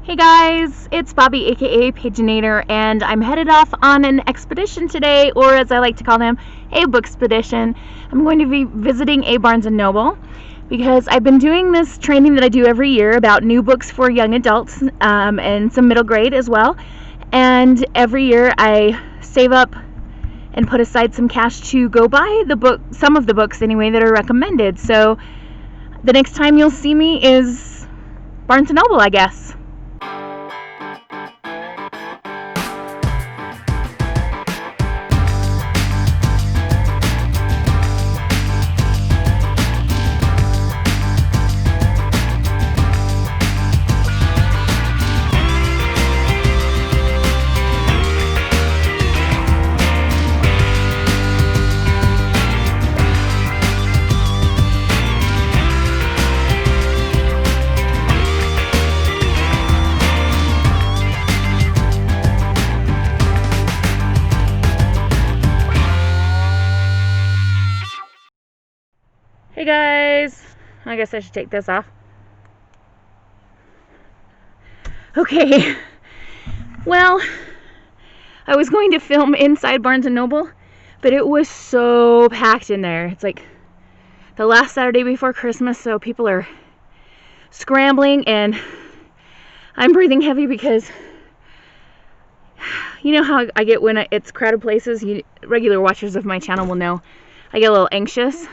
Hey guys, it's Bobby aka Paginator, and I'm headed off on an expedition today, or as I like to call them, a bookspedition. I'm going to be visiting a Barnes & Noble because I've been doing this training that I do every year about new books for young adults and some middle grade as well. And every year I save up and put aside some cash to go buy some of the books anyway that are recommended. So the next time you'll see me is Barnes & Noble, I guess. Hey guys, I guess I should take this off. Okay, well, I was going to film inside Barnes & Noble, but it was so packed in there. It's like the last Saturday before Christmas, so people are scrambling, and I'm breathing heavy because you know how I get when it's crowded places. Regular watchers of my channel will know I get a little anxious.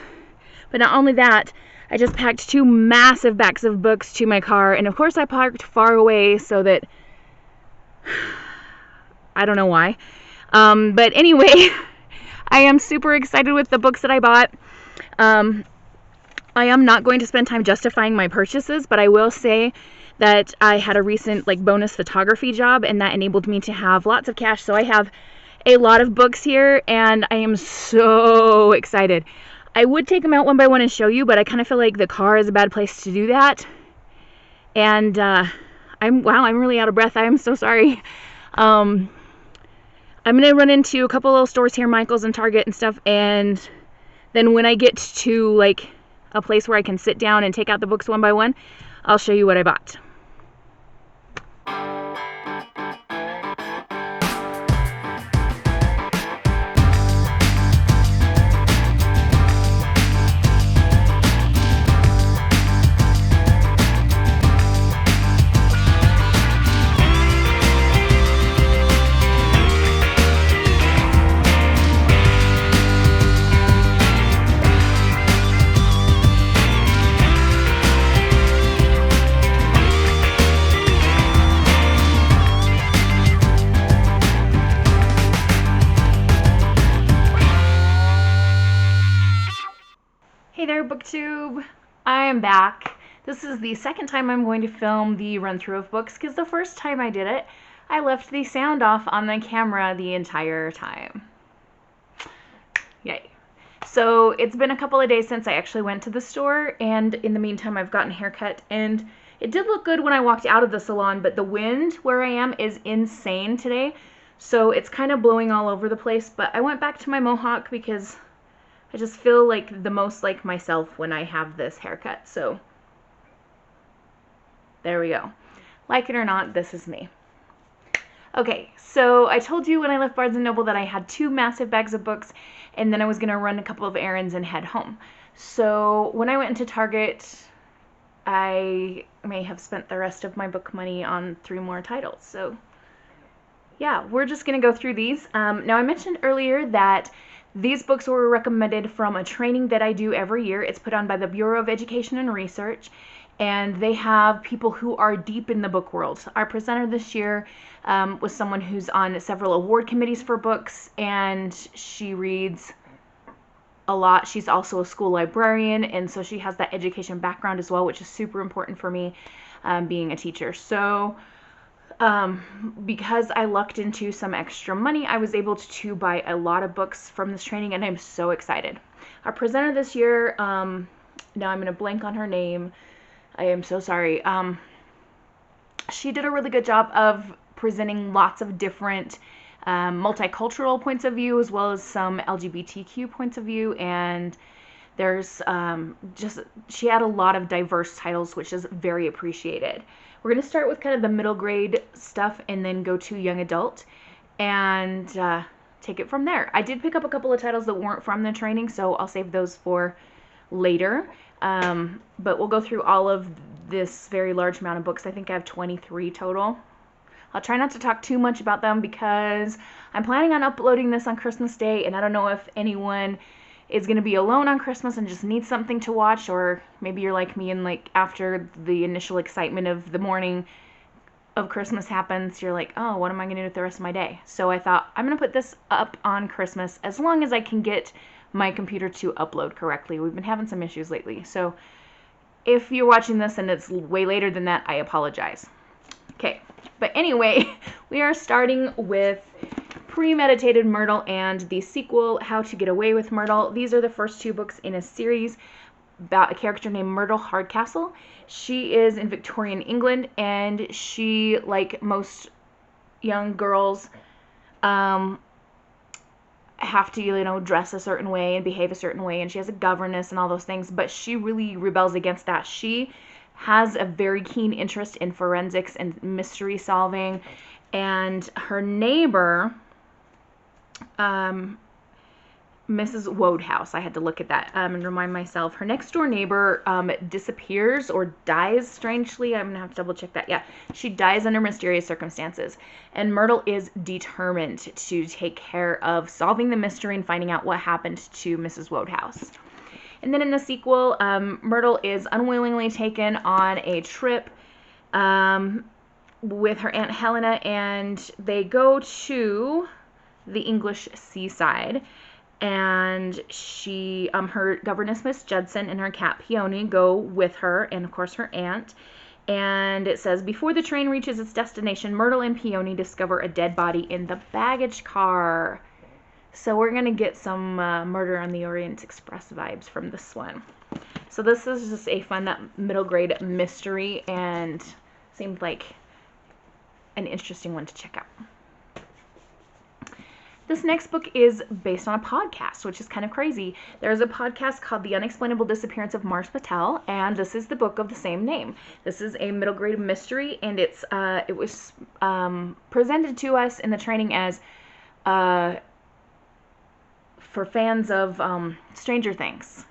But not only that, I just packed 2 massive bags of books to my car, and of course I parked far away so that, I don't know why. But anyway, I am super excited with the books that I bought. I am not going to spend time justifying my purchases, but I will say that I had a recent bonus photography job, and that enabled me to have lots of cash. So I have a lot of books here, and I am so excited. I would take them out one by one and show you, but I kind of feel like the car is a bad place to do that. And I'm really out of breath. I am so sorry. I'm gonna run into a couple little stores here, Michael's and Target and stuff, and then when I get to a place where I can sit down and take out the books one by one, I'll show you what I bought. Hey there, BookTube! I am back. This is the second time I'm going to film the run-through of books, because the first time I did it, I left the sound off on the camera the entire time. Yay. So it's been a couple of days since I actually went to the store, and in the meantime I've gotten a haircut, and it did look good when I walked out of the salon, but the wind where I am is insane today, so it's kind of blowing all over the place. But I went back to my mohawk because I just feel like the most like myself when I have this haircut. So there we go. Like it or not, this is me. Okay, so I told you when I left Barnes & Noble that I had 2 massive bags of books, and then I was going to run a couple of errands and head home. So when I went into Target, I may have spent the rest of my book money on 3 more titles. So yeah, we're just going to go through these. Now I mentioned earlier that these books were recommended from a training that I do every year. It's put on by the Bureau of Education and Research, and they have people who are deep in the book world. Our presenter this year was someone who's on several award committees for books, and she reads a lot. She's also a school librarian, and so she has that education background as well, which is super important for me being a teacher. So because I lucked into some extra money, I was able to buy a lot of books from this training, and I'm so excited. Our presenter this year, now I'm going to blank on her name. I am so sorry. She did a really good job of presenting lots of different multicultural points of view, as well as some LGBTQ points of view, and there's she had a lot of diverse titles, which is very appreciated. We're going to start with kind of the middle grade stuff and then go to young adult and take it from there. I did pick up a couple of titles that weren't from the training, so I'll save those for later. But we'll go through all of this very large amount of books. I think I have 23 total. I'll try not to talk too much about them because I'm planning on uploading this on Christmas Day, and I don't know if anyone is going to be alone on Christmas and just needs something to watch, or maybe you're like me and like after the initial excitement of the morning of Christmas happens, you're like, oh, what am I going to do with the rest of my day? So I thought I'm going to put this up on Christmas as long as I can get my computer to upload correctly. We've been having some issues lately. So if you're watching this and it's way later than that, I apologize. Okay, but anyway, we are starting with Premeditated, Myrtle, and the sequel, How to Get Away with Myrtle. These are the first two books in a series about a character named Myrtle Hardcastle. She is in Victorian England, and she, like most young girls, have to, you know, dress a certain way and behave a certain way, and she has a governess and all those things, but she really rebels against that. She has a very keen interest in forensics and mystery solving, and her neighbor, Mrs. Wodehouse, I had to look at that and remind myself. Her next door neighbor disappears or dies strangely. I'm going to have to double check that. Yeah, she dies under mysterious circumstances. And Myrtle is determined to take care of solving the mystery and finding out what happened to Mrs. Wodehouse. And then in the sequel, Myrtle is unwillingly taken on a trip with her Aunt Helena, and they go to the English seaside. And she, her governess, Miss Judson, and her cat, Peony, go with her, and of course her aunt. And it says, before the train reaches its destination, Myrtle and Peony discover a dead body in the baggage car. So we're going to get some Murder on the Orient Express vibes from this one. So this is just a fun middle grade mystery, and seemed like an interesting one to check out. This next book is based on a podcast, which is kind of crazy. There's a podcast called The Unexplainable Disappearance of Mars Patel, and this is the book of the same name. This is a middle grade mystery, and it was presented to us in the training as for fans of Stranger Things.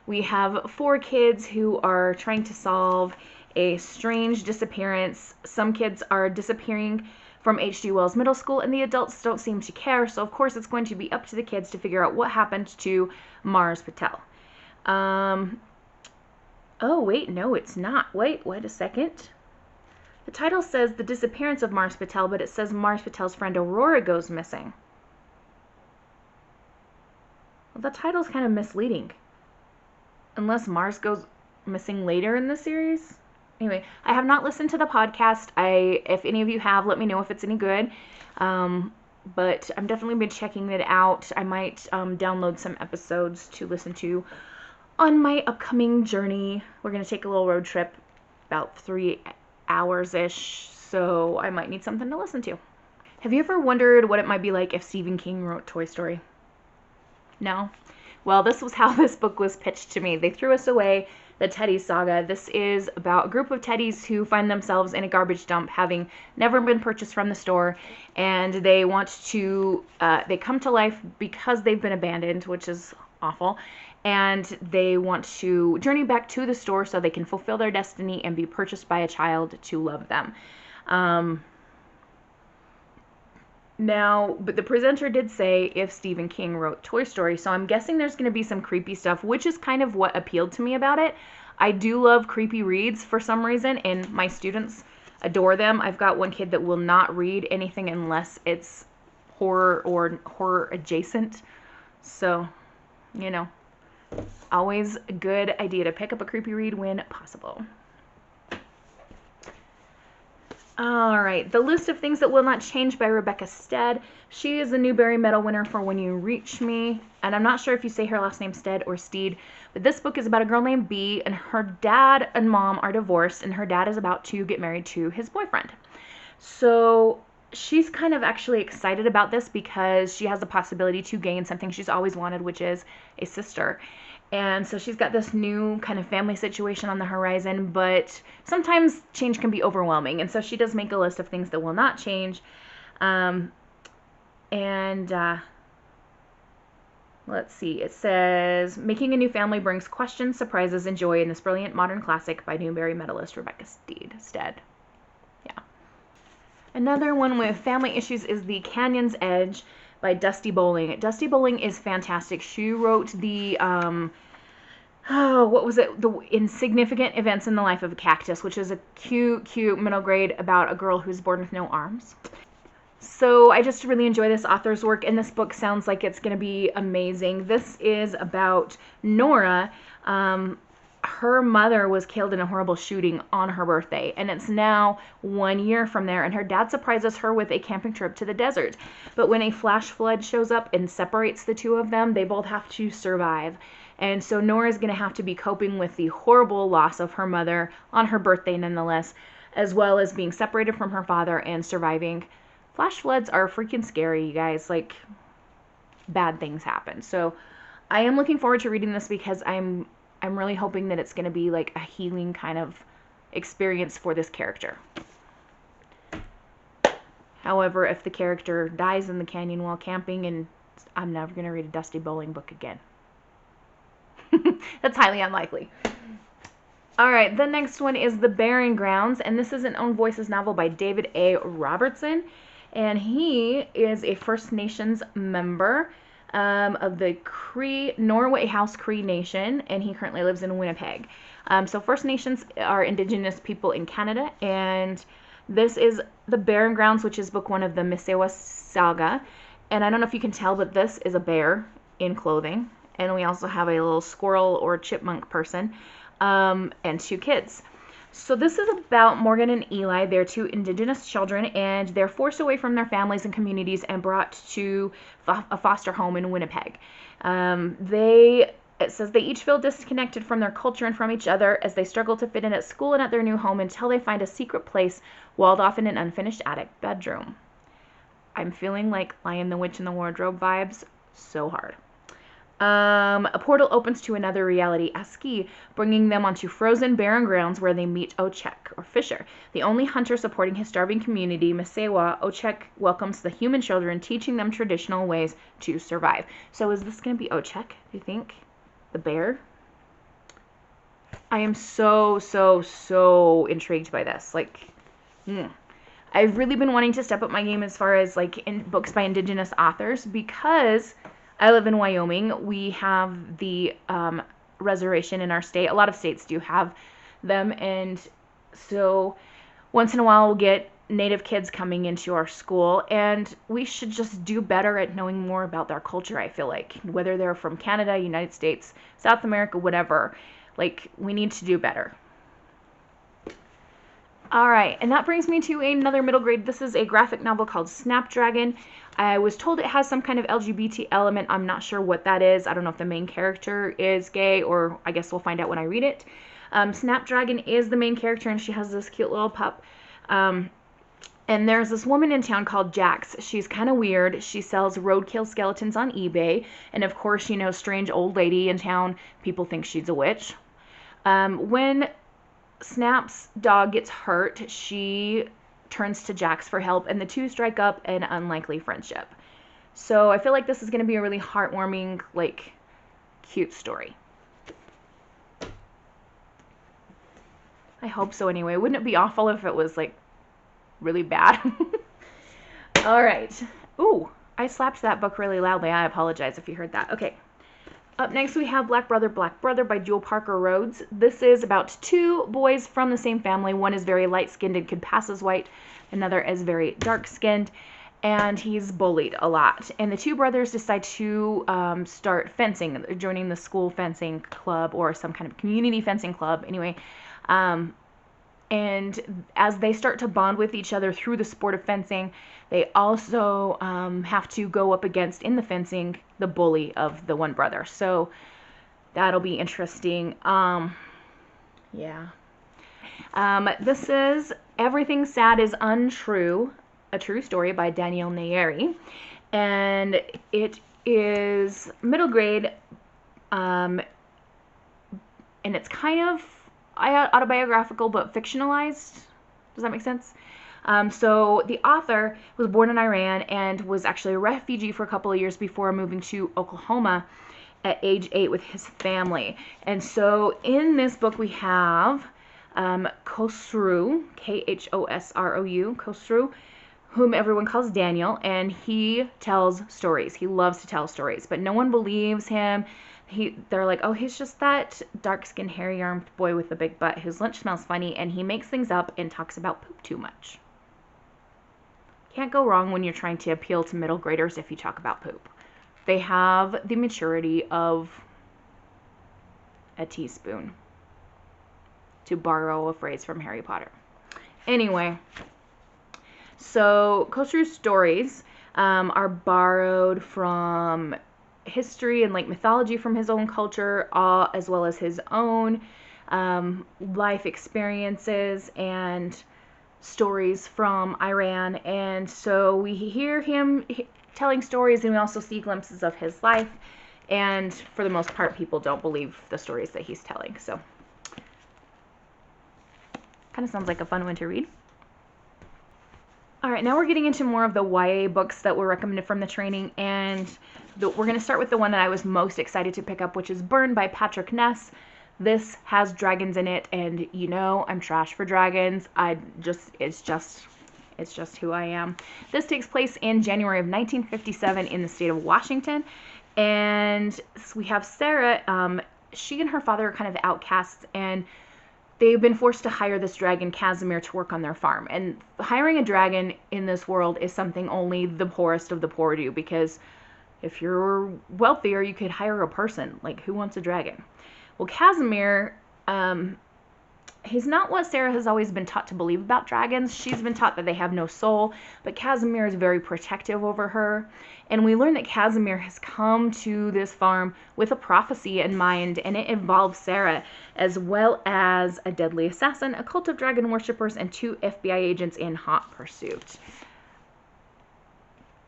We have 4 kids who are trying to solve a strange disappearance. Some kids are disappearing from H.G. Wells Middle School, and the adults don't seem to care, so of course it's going to be up to the kids to figure out what happened to Mars Patel. Oh, wait, no, it's not. Wait a second. The title says The Disappearance of Mars Patel, but it says Mars Patel's friend Aurora goes missing. Well, the title's kind of misleading. Unless Mars goes missing later in the series. Anyway, I have not listened to the podcast. If any of you have, let me know if it's any good. But I'm definitely been checking it out. I might download some episodes to listen to on my upcoming journey. We're going to take a little road trip, about 3 hours-ish, so I might need something to listen to. Have you ever wondered what it might be like if Stephen King wrote Toy Story? No? Well, this was how this book was pitched to me. They threw us away the Teddy Saga. This is about a group of Teddys who find themselves in a garbage dump, having never been purchased from the store, and they want to, they come to life because they've been abandoned, which is awful, and they want to journey back to the store so they can fulfill their destiny and be purchased by a child to love them. Now, but the presenter did say if Stephen King wrote Toy Story, so I'm guessing there's going to be some creepy stuff, which is kind of what appealed to me about it. I do love creepy reads for some reason, and my students adore them. I've got one kid that will not read anything unless it's horror or horror adjacent. So, you know, always a good idea to pick up a creepy read when possible. All right, The List of Things That Will Not Change by Rebecca Stead. She is a Newbery Medal winner for When You Reach Me, and I'm not sure if you say her last name Stead or Steed, but this book is about a girl named Bee, and her dad and mom are divorced, and her dad is about to get married to his boyfriend. So she's kind of actually excited about this because she has the possibility to gain something she's always wanted, which is a sister. And so she's got this new kind of family situation on the horizon, but sometimes change can be overwhelming. And so she does make a list of things that will not change. Let's see, it says, making a new family brings questions, surprises, and joy in this brilliant modern classic by Newbery medalist Rebecca Stead. Yeah. Another one with family issues is The Canyon's Edge by Dusty Bowling. Dusty Bowling is fantastic. She wrote the, what was it? The Insignificant Events in the Life of a Cactus, which is a cute middle grade about a girl who's born with no arms. So I just really enjoy this author's work, and this book sounds like it's going to be amazing. This is about Nora. Her mother was killed in a horrible shooting on her birthday, and it's now 1 year from there, and her dad surprises her with a camping trip to the desert. But when a flash flood shows up and separates the two of them, they both have to survive. And so Nora's going to have to be coping with the horrible loss of her mother on her birthday nonetheless, as well as being separated from her father and surviving. Flash floods are freaking scary, you guys. Like, bad things happen. So I am looking forward to reading this because I'm really hoping that it's going to be like a healing kind of experience for this character. However, if the character dies in the canyon while camping, and I'm never going to read a Dusty Bowling book again. That's highly unlikely. Alright, the next one is The Barren Grounds, and this is an Own Voices novel by David A. Robertson. And he is a First Nations member of the Norway House Cree Nation, and he currently lives in Winnipeg. So First Nations are Indigenous people in Canada, and this is The Barren Grounds, which is book 1 of the Teddy Saga. And I don't know if you can tell, but this is a bear in clothing. And we also have a little squirrel or chipmunk person and 2 kids. So this is about Morgan and Eli. They're 2 Indigenous children, and they're forced away from their families and communities and brought to a foster home in Winnipeg. It says they each feel disconnected from their culture and from each other as they struggle to fit in at school and at their new home until they find a secret place walled off in an unfinished attic bedroom. I'm feeling like Lion the Witch in the Wardrobe vibes so hard. A portal opens to another reality, Aski, bringing them onto frozen barren grounds where they meet Ochek, or Fisher. The only hunter supporting his starving community, Misewa, Ochek welcomes the human children, teaching them traditional ways to survive. So is this going to be Ochek, do you think? The bear? I am so intrigued by this. Like, I've really been wanting to step up my game as far as, like, in books by Indigenous authors, because I live in Wyoming. We have the reservation in our state. A lot of states do have them, and so once in a while we'll get Native kids coming into our school, and we should just do better at knowing more about their culture, I feel like. Whether they're from Canada, United States, South America, whatever. Like, we need to do better. Alright, and that brings me to another middle grade. This is a graphic novel called Snapdragon. I was told it has some kind of LGBT element. I'm not sure what that is. I don't know if the main character is gay, or I guess we'll find out when I read it. Snapdragon is the main character, and she has this cute little pup. And there's this woman in town called Jax. She's kind of weird. She sells roadkill skeletons on eBay. And of course, you know, strange old lady in town, people think she's a witch. When Snap's dog gets hurt, she turns to Jax for help, and the two strike up an unlikely friendship. So I feel like this is going to be a really heartwarming, like, cute story. I hope so anyway. Wouldn't it be awful if it was, like, really bad? Alright. Ooh, I slapped that book really loudly. I apologize if you heard that. Okay. Up next we have Black Brother by Jewel Parker Rhodes. This is about 2 boys from the same family. One is very light-skinned and could pass as white. Another is very dark-skinned, and he's bullied a lot. And the 2 brothers decide to start fencing, joining the school fencing club or some kind of community fencing club. Anyway, and as they start to bond with each other through the sport of fencing, they also have to go up against, in the fencing, the bully of the one brother. So that'll be interesting. Yeah. This is Everything Sad is Untrue, a true story by Danielle Nayeri. And it is middle grade. and it's kind of autobiographical but fictionalized. Does that make sense? So the author was born in Iran and was actually a refugee for a couple of years before moving to Oklahoma at age 8 with his family. And so in this book we have Khosrou, Khosrou, Khosrou, whom everyone calls Daniel, and he tells stories. He loves to tell stories, but no one believes him. They're like, oh, he's just that dark-skinned, hairy-armed boy with a big butt whose lunch smells funny, and he makes things up and talks about poop too much. Can't go wrong when you're trying to appeal to middle graders if you talk about poop. They have the maturity of a teaspoon, to borrow a phrase from Harry Potter. Anyway, so Khosrou's stories are borrowed from history and like mythology from his own culture, as well as his own life experiences and stories from Iran. And so we hear him telling stories, and we also see glimpses of his life, and for the most part people don't believe the stories that he's telling. So kind of sounds like a fun one to read. Alright, now we're getting into more of the YA books that were recommended from the training, and we're going to start with the one that I was most excited to pick up, which is Burn by Patrick Ness. This has dragons in it, and you know I'm trash for dragons. It's just who I am. This takes place in January of 1957 in the state of Washington, and we have Sarah. She and her father are kind of outcasts, and they've been forced to hire this dragon, Casimir, to work on their farm. And hiring a dragon in this world is something only the poorest of the poor do, because if you're wealthier, you could hire a person. Like, who wants a dragon? Well, Casimir, he's not what Sarah has always been taught to believe about dragons. She's been taught that they have no soul, but Casimir is very protective over her. And we learn that Casimir has come to this farm with a prophecy in mind, and it involves Sarah, as well as a deadly assassin, a cult of dragon worshippers, and 2 FBI agents in hot pursuit.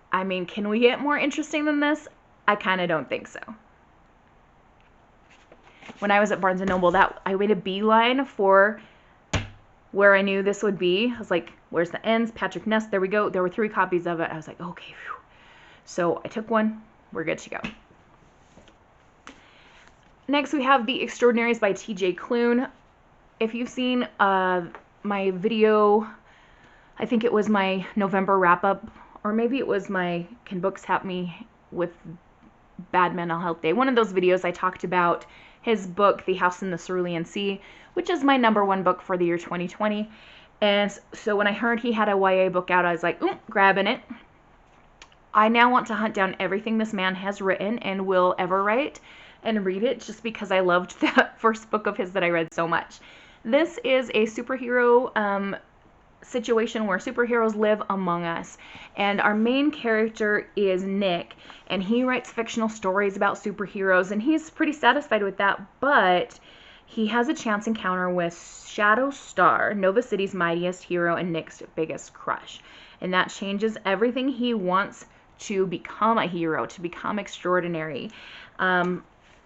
I mean, can we get more interesting than this? I kind of don't think so. When I was at Barnes & Noble, I made a beeline for where I knew this would be. I was like, where's the ends? Patrick Ness, there we go. There were 3 copies of it. I was like, okay, phew. So I took one. We're good to go. Next, we have The Extraordinaries by T.J. Klune. If you've seen my video, I think it was my November wrap-up, or maybe it was my Can Books Help Me with Bad Mental Health Day. One of those videos I talked about his book, The House in the Cerulean Sea, which is my #1 book for the year 2020. And so when I heard he had a YA book out, I was like, grabbing it. I now want to hunt down everything this man has written and will ever write and read it, just because I loved that first book of his that I read so much. This is a superhero situation where superheroes live among us, and our main character is Nick, and he writes fictional stories about superheroes, and he's pretty satisfied with that, but he has a chance encounter with Shadow Star, Nova City's mightiest hero and Nick's biggest crush, and that changes everything he wants to become a hero, to become extraordinary.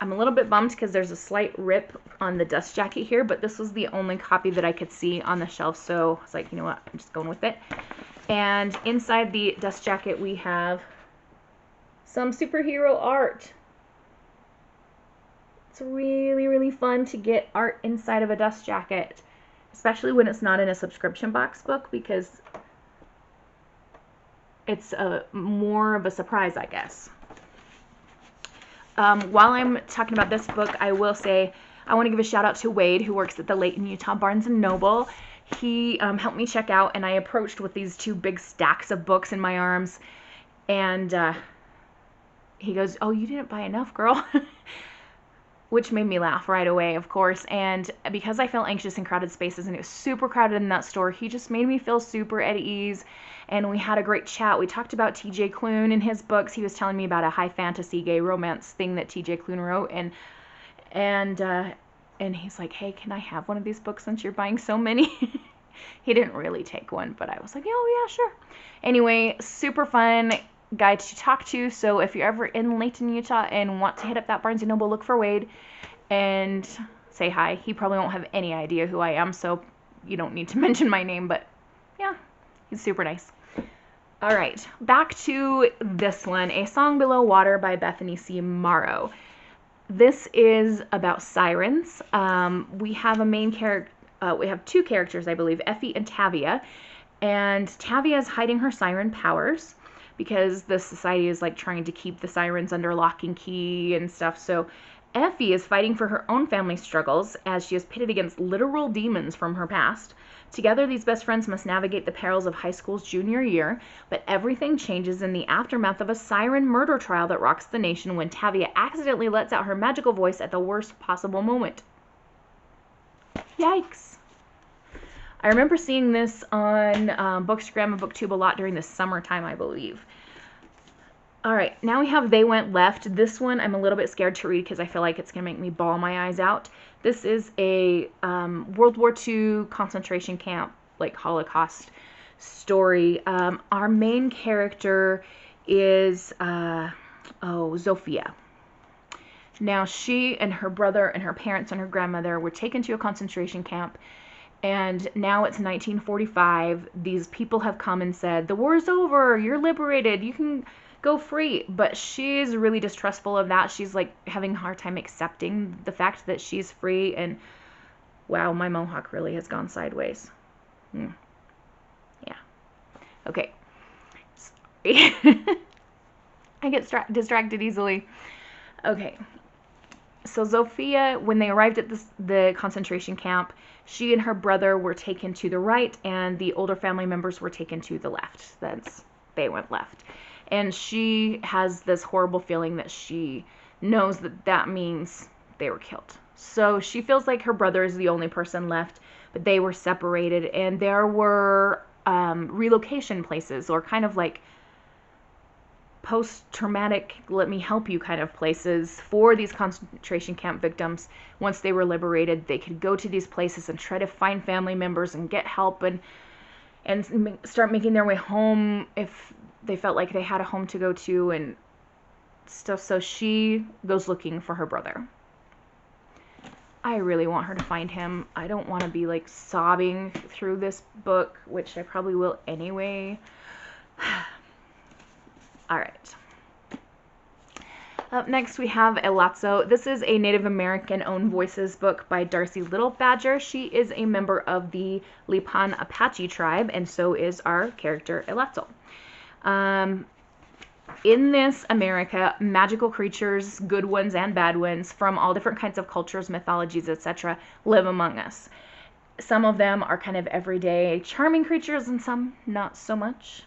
I'm a little bit bummed because there's a slight rip on the dust jacket here, but this was the only copy that I could see on the shelf, so I was like, you know what, I'm just going with it. And inside the dust jacket we have some superhero art. It's really, really fun to get art inside of a dust jacket, especially when it's not in a subscription box book, because it's more of a surprise, I guess. While I'm talking about this book, I will say I want to give a shout out to Wade, who works at the Layton, Utah Barnes & Noble. He helped me check out, and I approached with these 2 big stacks of books in my arms, and he goes, oh, you didn't buy enough, girl, which made me laugh right away, of course. And because I felt anxious in crowded spaces, and it was super crowded in that store, he just made me feel super at ease, and we had a great chat. We talked about T.J. Klune and his books. He was telling me about a high fantasy gay romance thing that T.J. Klune wrote, and he's like, hey, can I have one of these books since you're buying so many? He didn't really take one, but I was like, oh yeah, sure. Anyway, super fun guy to talk to, so if you're ever in Layton, Utah and want to hit up that Barnes & Noble, look for Wade. And say hi. He probably won't have any idea who I am, so you don't need to mention my name, but yeah, he's super nice. All right, back to this one, A Song Below Water by Bethany C. Morrow. This is about sirens. We have a main character, we have two characters, I believe, Effie and Tavia. And Tavia is hiding her siren powers because the society is like trying to keep the sirens under lock and key and stuff. So Effie is fighting for her own family struggles as she is pitted against literal demons from her past. Together, these best friends must navigate the perils of high school's junior year, but everything changes in the aftermath of a siren murder trial that rocks the nation when Tavia accidentally lets out her magical voice at the worst possible moment. Yikes. I remember seeing this on Bookstagram and BookTube a lot during the summertime, I believe. All right, now we have They Went Left. This one I'm a little bit scared to read because I feel like it's going to make me bawl my eyes out. This is a World War II concentration camp, like Holocaust story. Our main character is, Zofia. Now, she and her brother and her parents and her grandmother were taken to a concentration camp. And now it's 1945. These people have come and said, the war is over. You're liberated. You can go free. But she's really distrustful of that. She's like having a hard time accepting the fact that she's free. And wow, my mohawk really has gone sideways. Yeah. Okay. Sorry. I get distracted easily. Okay. So Zofia, when they arrived at the concentration camp, she and her brother were taken to the right, and the older family members were taken to the left. They went left. And she has this horrible feeling that she knows that means they were killed. So she feels like her brother is the only person left, but they were separated, and there were relocation places, or kind of like post-traumatic, let me help you kind of places for these concentration camp victims. Once they were liberated, they could go to these places and try to find family members and get help and start making their way home if they felt like they had a home to go to and stuff. So she goes looking for her brother. I really want her to find him. I don't want to be like sobbing through this book, which I probably will anyway. All right. Up next, we have Elazo. This is a Native American owned voices book by Darcy Little Badger. She is a member of the Lipan Apache tribe, and so is our character Elazo. In this America, magical creatures, good ones and bad ones, from all different kinds of cultures, mythologies, etc., live among us. Some of them are kind of everyday, charming creatures, and some not so much.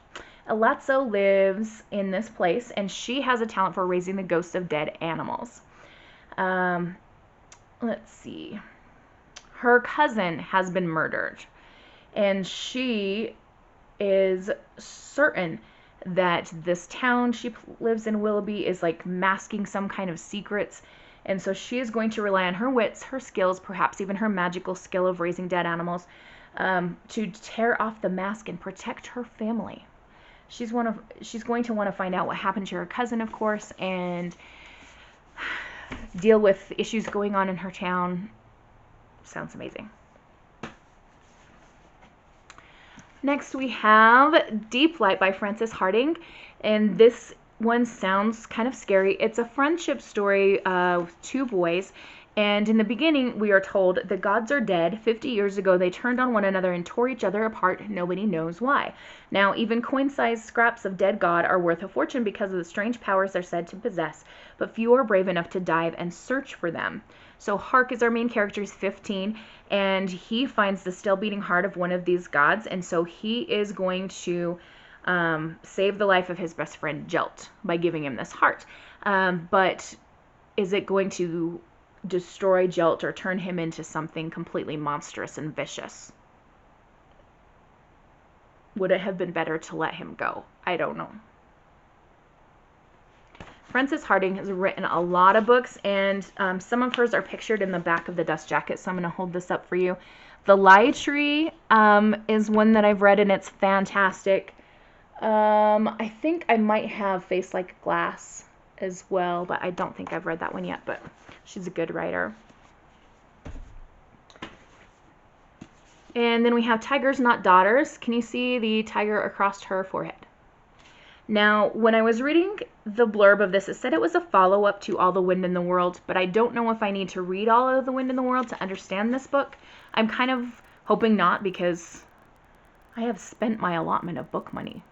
Elazo lives in this place, and she has a talent for raising the ghosts of dead animals. Let's see. Her cousin has been murdered, and she is certain that this town she lives in, Willoughby, is like masking some kind of secrets, and so she is going to rely on her wits, her skills, perhaps even her magical skill of raising dead animals, to tear off the mask and protect her family. She's going to want to find out what happened to her cousin, of course, and deal with issues going on in her town. Sounds amazing. Next, we have Deep Light by Frances Hardinge, and this one sounds kind of scary. It's a friendship story of two boys, and in the beginning, we are told the gods are dead. 50 years ago, they turned on one another and tore each other apart. Nobody knows why. Now, even coin-sized scraps of dead god are worth a fortune because of the strange powers they're said to possess, but few are brave enough to dive and search for them. So Hark is our main character. He's 15, and he finds the still beating heart of one of these gods, and so he is going to save the life of his best friend Jelt by giving him this heart. But is it going to destroy Jelt or turn him into something completely monstrous and vicious? Would it have been better to let him go? I don't know. Frances Hardinge has written a lot of books, and some of hers are pictured in the back of the dust jacket, so I'm going to hold this up for you. The Lie Tree is one that I've read, and it's fantastic. I think I might have Face Like Glass as well, but I don't think I've read that one yet, but she's a good writer. And then we have Tigers Not Daughters. Can you see the tiger across her forehead? Now, when I was reading the blurb of this, it said it was a follow-up to All the Wind in the World, but I don't know if I need to read All of the Wind in the World to understand this book. I'm kind of hoping not, because I have spent my allotment of book money.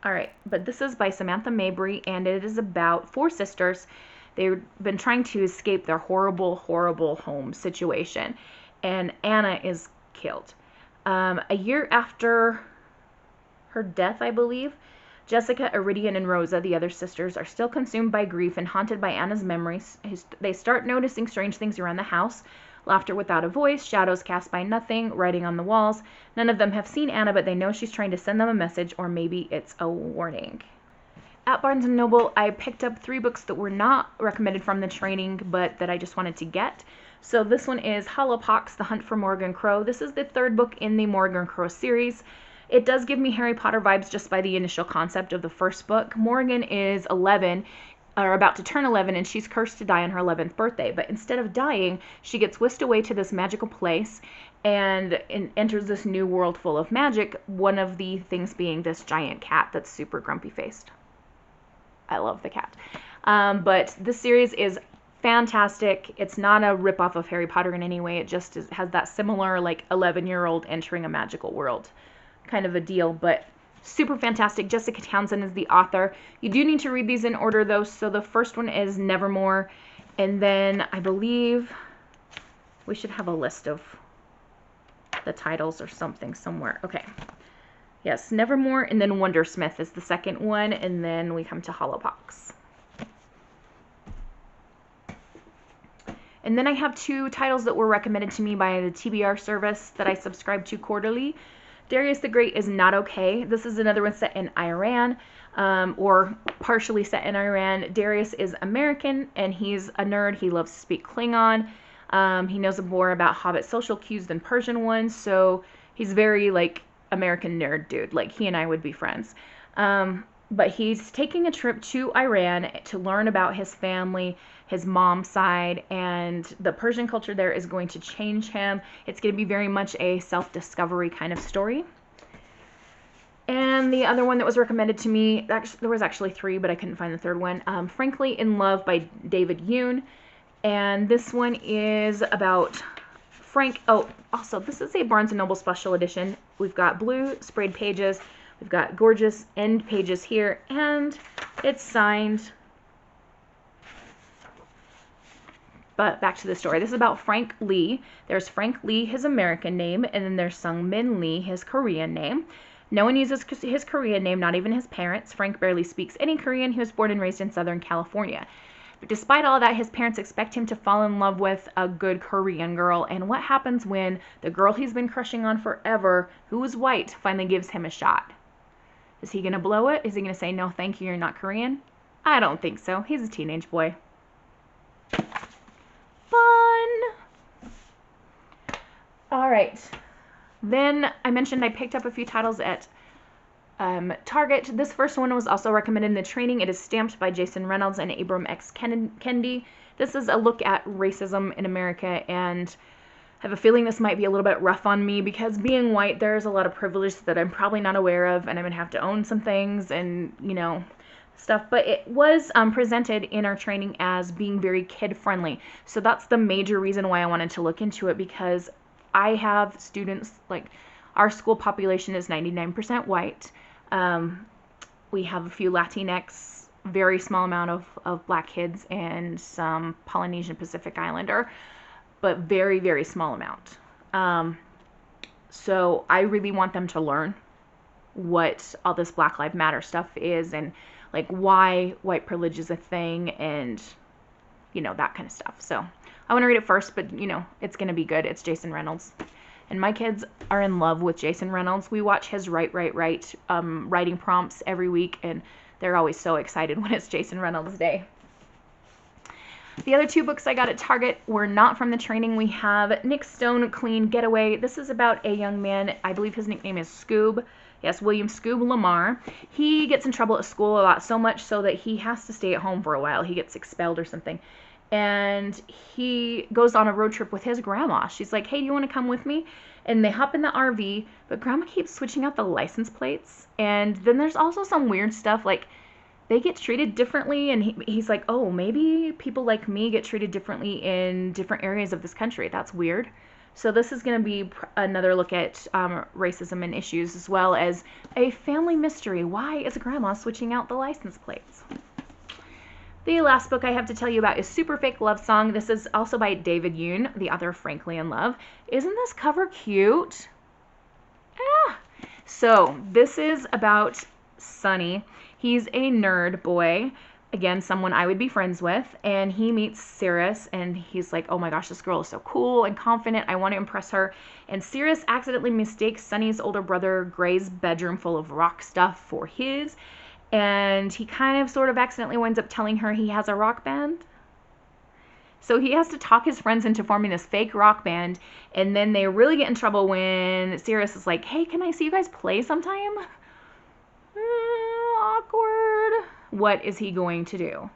Alright, but this is by Samantha Mabry, and it is about 4 sisters. They've been trying to escape their horrible, horrible home situation, and Anna is killed. A year after her death, I believe, Jessica, Iridian, and Rosa, the other sisters, are still consumed by grief and haunted by Anna's memories. They start noticing strange things around the house. Laughter without a voice, shadows cast by nothing, writing on the walls. None of them have seen Anna, but they know she's trying to send them a message, or maybe it's a warning. At Barnes & Noble, I picked up 3 books that were not recommended from the training, but that I just wanted to get. So this one is Hollowpox, The Hunt for Morgan Crow. This is the 3rd book in the Morgan Crow series. It does give me Harry Potter vibes just by the initial concept of the first book. Morgan is 11, or about to turn 11, and she's cursed to die on her 11th birthday. But instead of dying, she gets whisked away to this magical place and enters this new world full of magic, one of the things being this giant cat that's super grumpy-faced. I love the cat. But this series is fantastic. It's not a ripoff of Harry Potter in any way. It just has that similar, like, 11-year-old entering a magical world kind of a deal, but super fantastic. Jessica Townsend is the author. You do need to read these in order, though. So the first one is Nevermore, and then I believe we should have a list of the titles or something somewhere. Okay. Yes, Nevermore, and then Wondersmith is the second one, and then we come to Hollowpox. And then I have 2 titles that were recommended to me by the TBR service that I subscribe to quarterly. Darius the Great is not okay. This is another one set in Iran, or partially set in Iran. Darius is American, and he's a nerd. He loves to speak Klingon. He knows more about Hobbit social cues than Persian ones, so he's very, like, American nerd dude. Like, he and I would be friends. But he's taking a trip to Iran to learn about his family, his mom's side, and the Persian culture there is going to change him. It's going to be very much a self-discovery kind of story. And the other one that was recommended to me, there was actually 3, but I couldn't find the 3rd one, Frankly in Love by David Yoon. And this one is about Frank. Oh, also, this is a Barnes & Noble special edition. We've got blue sprayed pages. We've got gorgeous end pages here, and it's signed. But back to the story. This is about Frank Lee. There's Frank Lee, his American name, and then there's Sung Min Lee, his Korean name. No one uses his Korean name, not even his parents. Frank barely speaks any Korean. He was born and raised in Southern California. But despite all that, his parents expect him to fall in love with a good Korean girl. And what happens when the girl he's been crushing on forever, who is white, finally gives him a shot? Is he going to blow it? Is he going to say, no, thank you, you're not Korean? I don't think so. He's a teenage boy. Fun! Alright. Then I mentioned I picked up a few titles at Target. This first one was also recommended in the training. It is stamped by Jason Reynolds and Abram X. Kendi. This is a look at racism in America, and I have a feeling this might be a little bit rough on me because being white, there's a lot of privilege that I'm probably not aware of, and I'm going to have to own some things and, you know, stuff. But it was presented in our training as being very kid-friendly. So that's the major reason why I wanted to look into it, because I have students, like, our school population is 99% white. We have a few Latinx, very small amount of black kids, and some Polynesian Pacific Islander, but very, very small amount. So I really want them to learn what all this Black Lives Matter stuff is, and like why white privilege is a thing, and you know, that kind of stuff. So I want to read it first, but you know, it's going to be good. It's Jason Reynolds. And my kids are in love with Jason Reynolds. We watch his writing prompts every week, and they're always so excited when it's Jason Reynolds Day. The other 2 books I got at Target were not from the training. We have Nick Stone, Clean Getaway. This is about a young man. I believe his nickname is Scoob. Yes, William Scoob Lamar. He gets in trouble at school a lot, so much so that he has to stay at home for a while. He gets expelled or something. And he goes on a road trip with his grandma. She's like, hey, do you want to come with me? And they hop in the RV, but Grandma keeps switching out the license plates. And then there's also some weird stuff, like they get treated differently, and he's like, oh, maybe people like me get treated differently in different areas of this country. That's weird. So this is going to be another look at racism and issues, as well as a family mystery. Why is Grandma switching out the license plates? The last book I have to tell you about is Super Fake Love Song. This is also by David Yoon, the author of Frankly in Love. Isn't this cover cute? Ah! So this is about Sonny. He's a nerd boy. Again, someone I would be friends with. And he meets Cirrus, and he's like, oh my gosh, this girl is so cool and confident. I want to impress her. And Cirrus accidentally mistakes Sonny's older brother Gray's bedroom full of rock stuff for his. And he kind of sort of accidentally winds up telling her he has a rock band. So he has to talk his friends into forming this fake rock band. And then they really get in trouble when Cirrus is like, hey, can I see you guys play sometime? Awkward. What is he going to do?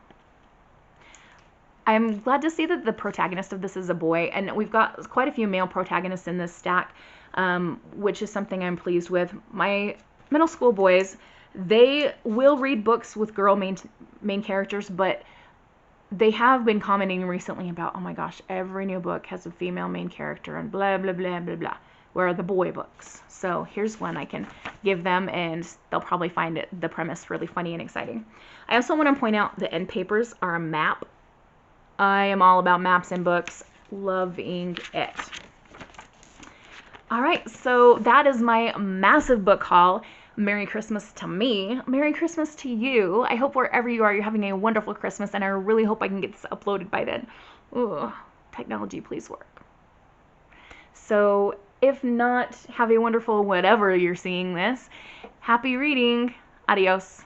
I'm glad to see that the protagonist of this is a boy. And we've got quite a few male protagonists in this stack, which is something I'm pleased with. My middle school boys, they will read books with girl main characters, but they have been commenting recently about, oh my gosh, every new book has a female main character and blah, blah, blah, blah, blah. Where are the boy books? So here's one I can give them, and they'll probably find the premise really funny and exciting. I also want to point out the end papers are a map. I am all about maps in books. Loving it. All right, so that is my massive book haul. Merry Christmas to me. Merry Christmas to you. I hope wherever you are, you're having a wonderful Christmas, and I really hope I can get this uploaded by then. Ugh, technology, please work. So if not, have a wonderful whatever you're seeing this. Happy reading. Adios.